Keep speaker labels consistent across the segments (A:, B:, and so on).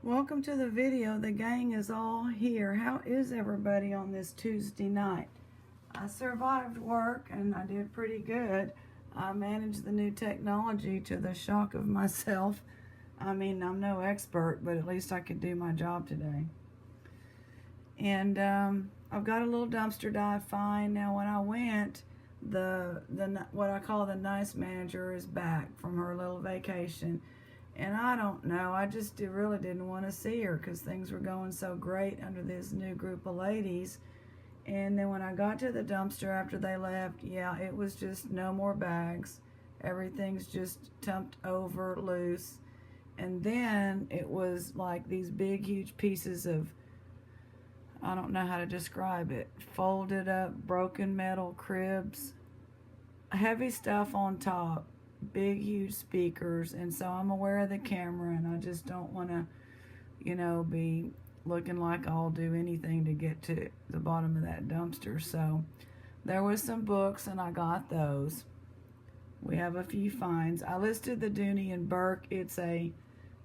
A: Welcome to the video. The gang is all here. How is everybody on this Tuesday night? I survived work and I did pretty good. I managed the new technology to the shock of myself. I mean, I'm no expert, but at least I could do my job today. And I've got a little dumpster dive fine. Now when I went, the what I call the nice manager is back from her little vacation. And I don't know, I just really didn't want to see her because things were going so great under this new group of ladies. And then when I got to the dumpster after they left, yeah, it was just no more bags. Everything's just dumped over loose. And then it was like these big, huge pieces of, I don't know how to describe it, folded up, broken metal cribs, heavy stuff on top, big huge speakers. And so I'm aware of the camera and I just don't want to, be looking like I'll do anything to get to the bottom of that dumpster. So there was some books and I got those. We have a few finds. I listed the Dooney and Bourke. It's a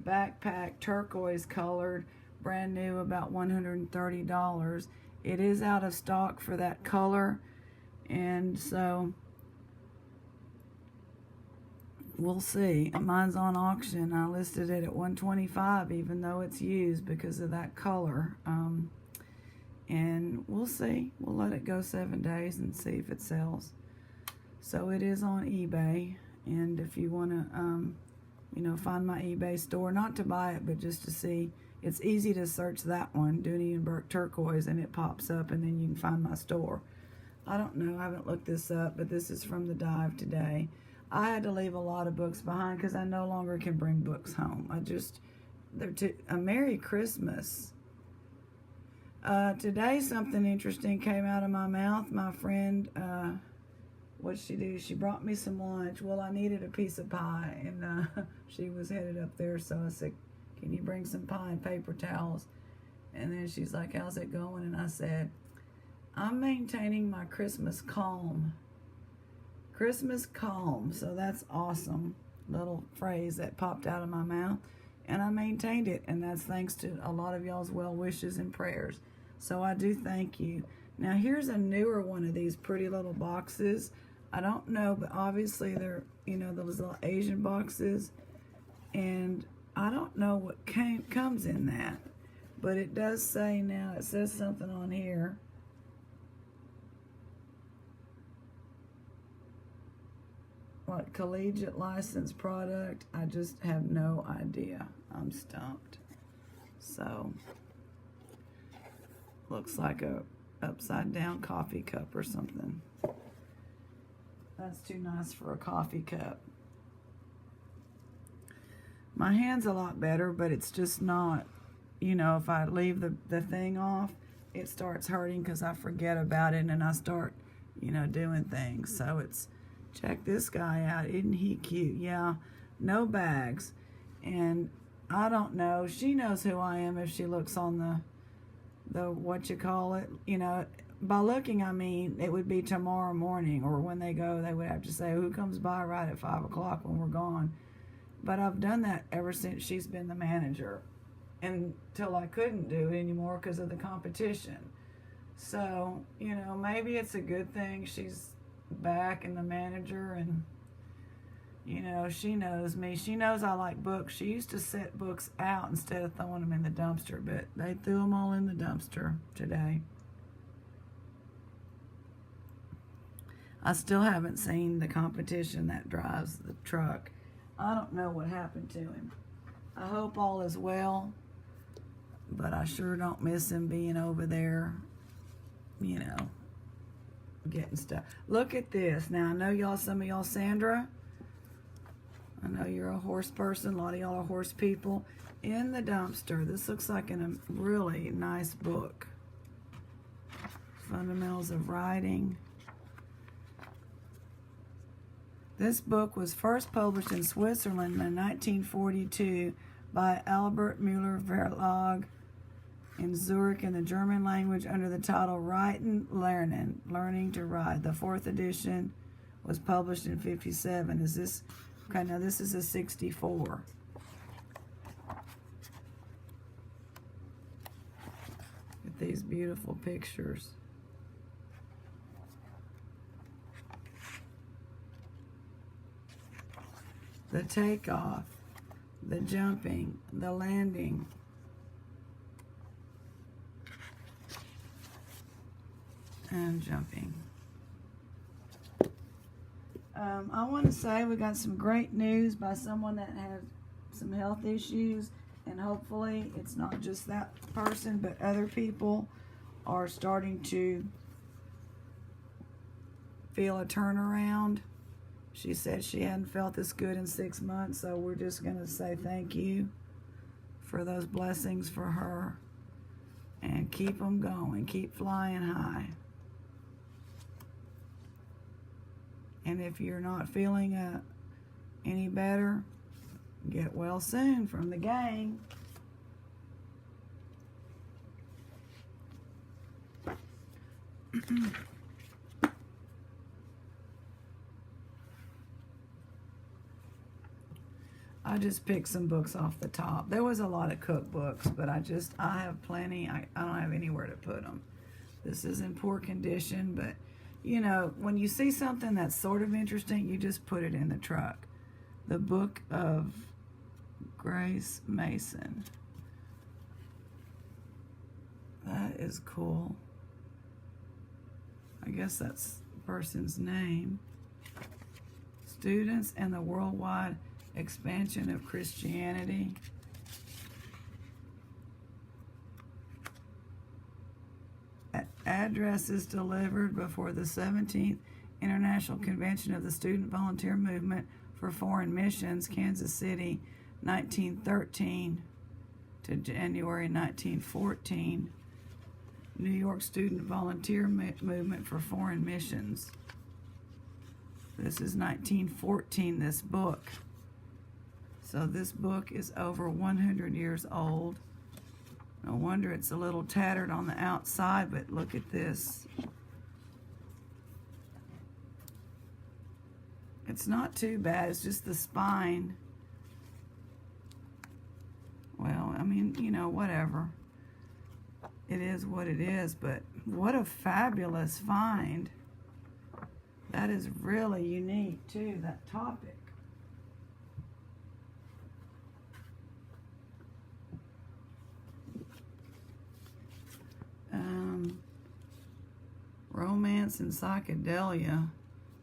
A: backpack, turquoise colored, brand new, about $130. It is out of stock for that color, and so we'll see. Mine's on auction. I listed it at $125, even though it's used, because of that color. And we'll see. We'll let it go 7 days and see if it sells. So it is on eBay, and if you want to, find my eBay store, not to buy it, but just to see, it's easy to search that one, Dooney and Bourke turquoise, and it pops up, and then you can find my store. I don't know. I haven't looked this up, but this is from the dive today. I had to leave a lot of books behind because I no longer can bring books home. A Merry Christmas. Today something interesting came out of my mouth. My friend, what'd she do? She brought me some lunch. Well, I needed a piece of pie, and she was headed up there, so I said, can you bring some pie and paper towels? And then she's like, how's it going? And I said, I'm maintaining my Christmas calm. Christmas calm. So that's awesome. Little phrase that popped out of my mouth. And I maintained it. And that's thanks to a lot of y'all's well wishes and prayers. So I do thank you. Now here's a newer one of these pretty little boxes. I don't know, but obviously they're, those little Asian boxes. And I don't know what comes in that. But it does say now, it says something on here. What, collegiate license product? I just have no idea. I'm stumped. So, looks like a upside down coffee cup or something. That's too nice for a coffee cup. My hand's a lot better, but it's just not, if I leave the thing off, it starts hurting because I forget about it and I start, doing things. So it's, check this guy out. Isn't he cute? Yeah, no bags. And I don't know. She knows who I am if she looks on the what you call it. By looking, I mean, it would be tomorrow morning, or when they go, they would have to say, who comes by right at 5 o'clock when we're gone? But I've done that ever since she's been the manager, until I couldn't do it anymore because of the competition. So, maybe it's a good thing she's back and the manager, and she knows me. She knows I like books. She used to set books out instead of throwing them in the dumpster, but they threw them all in the dumpster today. I still haven't seen the competition that drives the truck. I don't know what happened to him. I hope all is well, but I sure don't miss him being over there, getting stuff. Look at this. Now, I know some of y'all, Sandra, I know you're a horse person. A lot of y'all are horse people. In the dumpster, this looks like a really nice book. Fundamentals of Riding. This book was first published in Switzerland in 1942 by Albert Müller Verlag in Zurich in the German language under the title Reiten Lernen, Learning to Ride. The 4th edition was published in 57. Is this, okay, now this is a 64. these beautiful pictures. The takeoff, the jumping, the landing. And jumping. I want to say we got some great news by someone that had some health issues, and hopefully it's not just that person, but other people are starting to feel a turnaround. She said she hadn't felt this good in 6 months, so we're just going to say thank you for those blessings for her, and keep them going, keep flying high. And if you're not feeling any better, get well soon from the gang. I just picked some books off the top. There was a lot of cookbooks, but I have plenty. I don't have anywhere to put them. This is in poor condition, but you know, when you see something that's sort of interesting, you just put it in the truck. The Book of Grace Mason. That is cool. I guess that's the person's name. Students and the Worldwide Expansion of Christianity. Addresses delivered before the 17th International Convention of the Student Volunteer Movement for Foreign Missions, Kansas City, 1913 to January 1914. New York Student Volunteer Movement for Foreign Missions. This is 1914, this book. So this book is over 100 years old. No wonder it's a little tattered on the outside, but look at this. It's not too bad, it's just the spine. Well, I mean, you know, whatever. It is what it is, but what a fabulous find. That is really unique, too, that topic. Romance and Psychedelia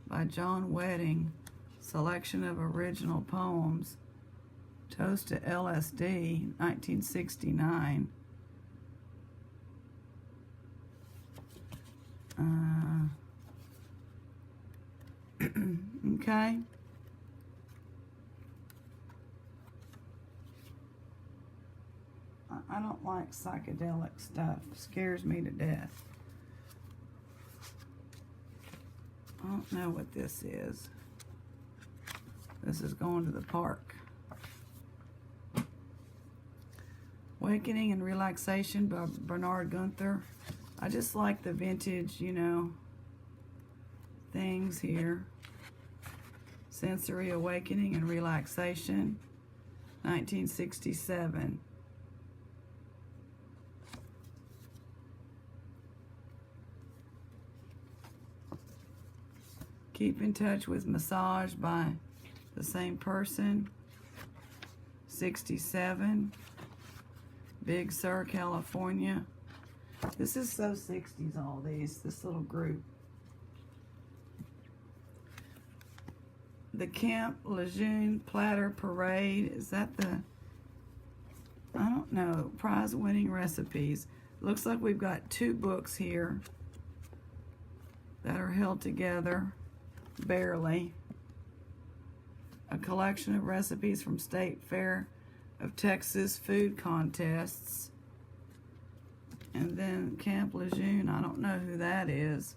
A: by John Wedding. Selection of original poems. Toast to LSD, 1969. Okay. I don't like psychedelic stuff. It scares me to death. I don't know what this is. This is going to the park. Awakening and Relaxation by Bernard Gunther. I just like the vintage, you know, things here. Sensory Awakening and Relaxation, 1967. Keep in Touch with Massage by the same person, 67. Big Sur, California. This is so 60s, all these, this little group. The Camp Lejeune Platter Parade. Is that the, I don't know, prize-winning recipes. Looks like we've got 2 books here that are held together, barely. A collection of recipes from State Fair of Texas food contests. And then Camp Lejeune, I don't know who that is,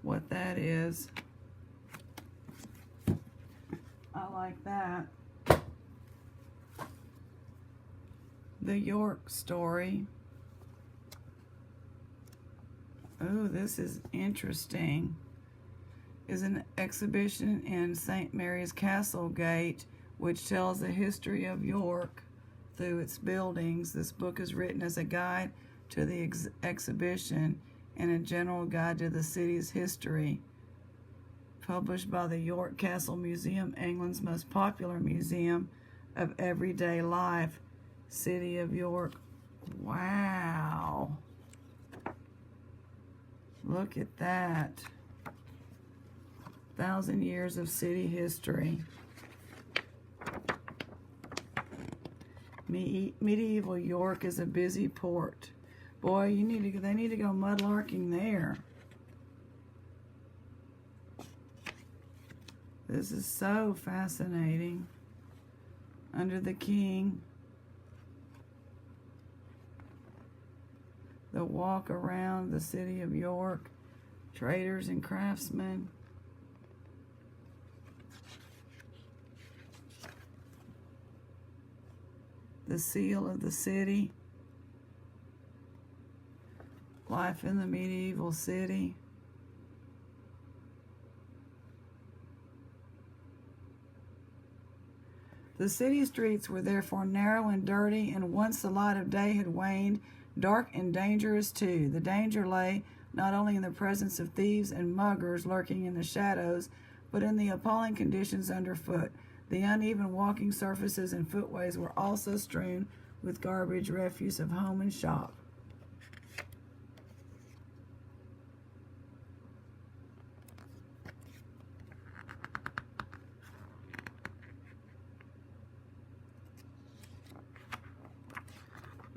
A: what that is. I like that. The York Story. Oh, this is interesting. Is an exhibition in St. Mary's Castle Gate, which tells the history of York through its buildings. This book is written as a guide to the exhibition and a general guide to the city's history, published by the York Castle Museum, England's most popular museum of everyday life, City of York. Wow. Look at that. 1,000 years of city history. Medieval York is a busy port. Boy, they need to go mudlarking there. This is so fascinating. Under the King. The walk around the city of York. Traders and craftsmen. The seal of the city. Life in the medieval city. The city streets were therefore narrow and dirty, and once the light of day had waned, dark and dangerous too. The danger lay not only in the presence of thieves and muggers lurking in the shadows, but in the appalling conditions underfoot. The uneven walking surfaces and footways were also strewn with garbage, refuse of home and shop.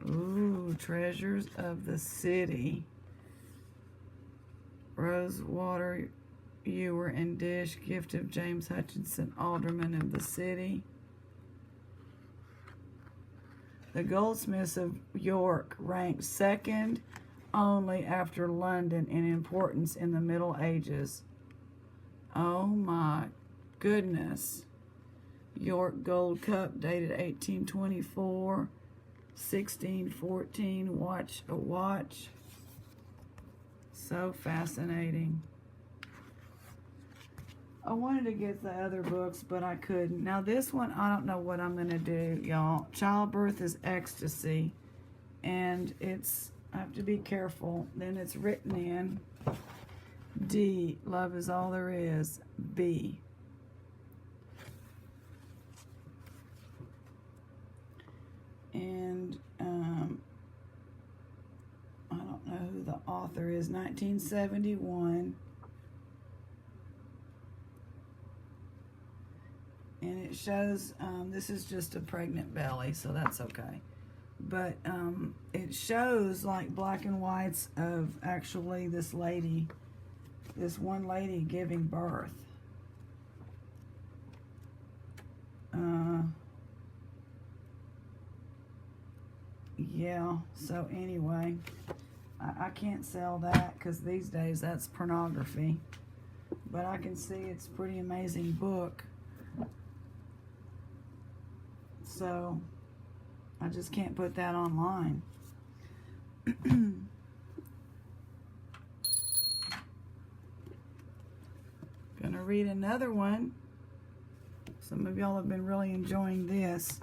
A: Ooh, treasures of the city. Rosewater ewer and dish, gift of James Hutchinson, alderman of the city. The goldsmiths of York ranked second only after London in importance in the Middle Ages. Oh my goodness. York Gold Cup dated 1824. 1614, watch a watch. So fascinating. I wanted to get the other books, but I couldn't. Now this one, I don't know what I'm going to do, y'all. Childbirth is ecstasy. And I have to be careful. Then it's written in D, love is all there is. B. And I don't know who the author is. 1971. And it shows, this is just a pregnant belly, so that's okay. But it shows like black and whites of actually this one lady giving birth. Yeah, so anyway, I can't sell that because these days that's pornography. But I can see it's a pretty amazing book. So I just can't put that online. Gonna read another one. Some of y'all have been really enjoying this.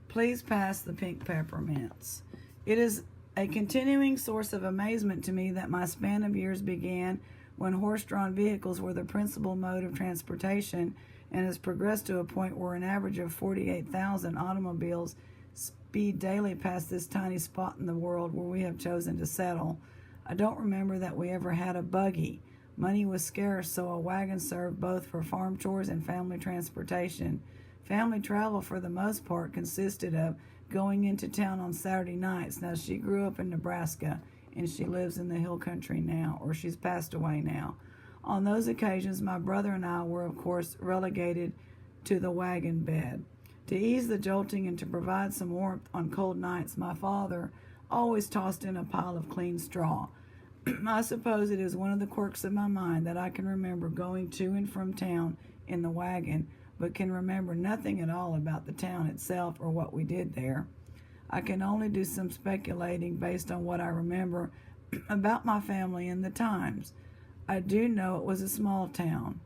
A: Please pass the pink peppermints. It is a continuing source of amazement to me that my span of years began when horse-drawn vehicles were the principal mode of transportation and has progressed to a point where an average of 48,000 automobiles speed daily past this tiny spot in the world where we have chosen to settle. I don't remember that we ever had a buggy. Money was scarce, so a wagon served both for farm chores and family transportation. Family travel, for the most part, consisted of going into town on Saturday nights. Now, she grew up in Nebraska, and she lives in the hill country now, or she's passed away now. On those occasions, my brother and I were, of course, relegated to the wagon bed. To ease the jolting and to provide some warmth on cold nights, my father always tossed in a pile of clean straw. I suppose it is one of the quirks of my mind that I can remember going to and from town in the wagon, but can remember nothing at all about the town itself or what we did there. I can only do some speculating based on what I remember about my family and the times. I do know it was a small town.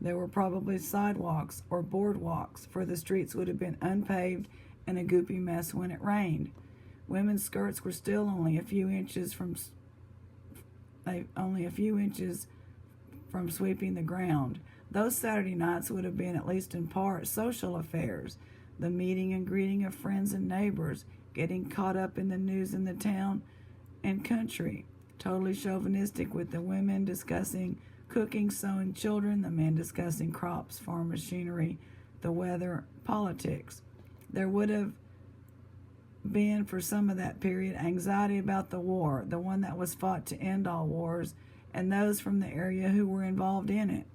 A: There were probably sidewalks or boardwalks, for the streets would have been unpaved and a goopy mess when it rained. Women's skirts were still only a few inches from sweeping the ground. Those Saturday nights would have been, at least in part, social affairs, the meeting and greeting of friends and neighbors, getting caught up in the news in the town and country, totally chauvinistic, with the women discussing cooking, sewing, children, the men discussing crops, farm machinery, the weather, politics. There would have been, for some of that period, anxiety about the war, the one that was fought to end all wars, and those from the area who were involved in it.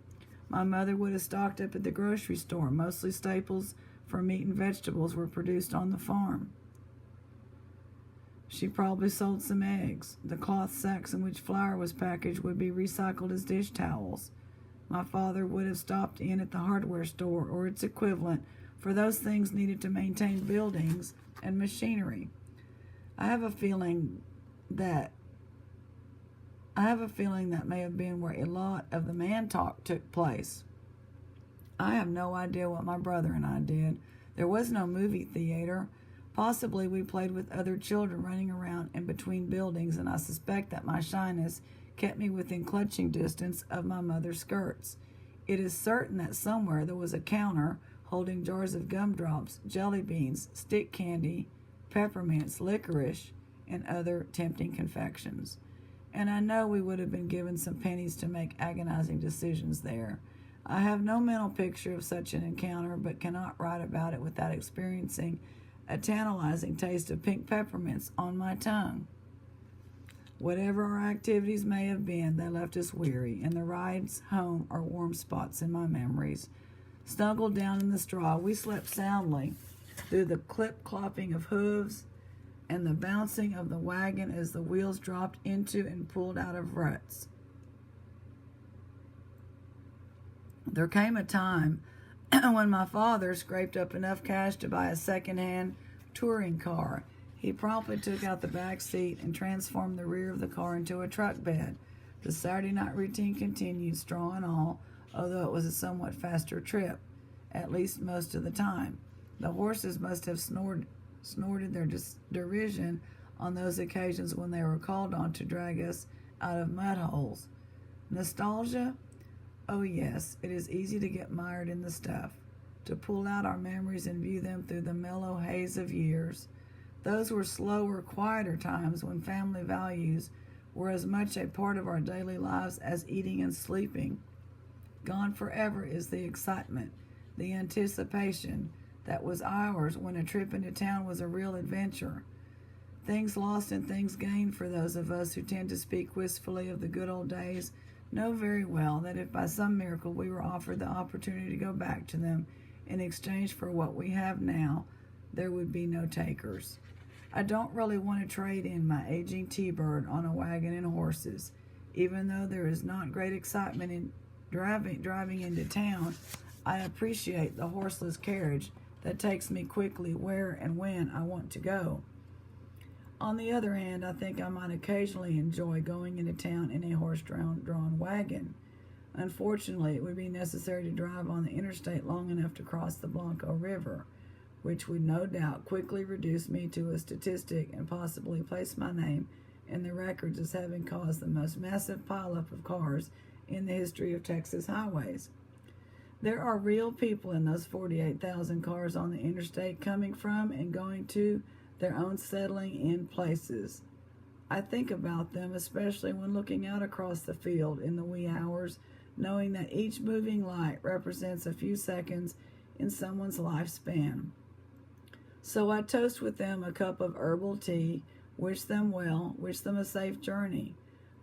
A: My mother would have stocked up at the grocery store. Mostly staples for meat and vegetables were produced on the farm. She probably sold some eggs. The cloth sacks in which flour was packaged would be recycled as dish towels. My father would have stopped in at the hardware store or its equivalent, for those things needed to maintain buildings and machinery. I have a feeling that may have been where a lot of the man talk took place. I have no idea what my brother and I did. There was no movie theater. Possibly we played with other children running around in between buildings, and I suspect that my shyness kept me within clutching distance of my mother's skirts. It is certain that somewhere there was a counter holding jars of gumdrops, jelly beans, stick candy, peppermints, licorice, and other tempting confections. And I know we would have been given some pennies to make agonizing decisions there. I have no mental picture of such an encounter, but cannot write about it without experiencing a tantalizing taste of pink peppermints on my tongue. Whatever our activities may have been, they left us weary, and the rides home are warm spots in my memories. Snuggled down in the straw, we slept soundly through the clip-clopping of hooves and the bouncing of the wagon as the wheels dropped into and pulled out of ruts. There came a time when my father scraped up enough cash to buy a second-hand touring car. He promptly took out the back seat and transformed the rear of the car into a truck bed. The Saturday night routine continued, straw and all, although it was a somewhat faster trip, at least most of the time. The horses must have snorted their derision on those occasions when they were called on to drag us out of mud holes. Nostalgia? Oh yes, it is easy to get mired in the stuff, to pull out our memories and view them through the mellow haze of years. Those were slower, quieter times when family values were as much a part of our daily lives as eating and sleeping. Gone forever is the excitement, the anticipation that was ours when a trip into town was a real adventure. Things lost and things gained for those of us who tend to speak wistfully of the good old days know very well that if by some miracle we were offered the opportunity to go back to them in exchange for what we have now, there would be no takers. I don't really want to trade in my aging T-Bird on a wagon and horses. Even though there is not great excitement in driving into town, I appreciate the horseless carriage that takes me quickly where and when I want to go. On the other hand, I think I might occasionally enjoy going into town in a horse-drawn wagon. Unfortunately, it would be necessary to drive on the interstate long enough to cross the Blanco River, which would no doubt quickly reduce me to a statistic and possibly place my name in the records as having caused the most massive pileup of cars in the history of Texas highways. There are real people in those 48,000 cars on the interstate coming from and going to their own settling in places. I think about them, especially when looking out across the field in the wee hours, knowing that each moving light represents a few seconds in someone's lifespan. So I toast with them a cup of herbal tea, wish them well, wish them a safe journey,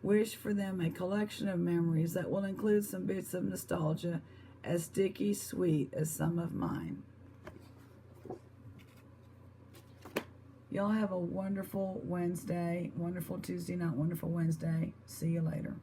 A: wish for them a collection of memories that will include some bits of nostalgia as sticky sweet as some of mine. Y'all have a wonderful Wednesday, wonderful Tuesday night, wonderful Wednesday. See you later.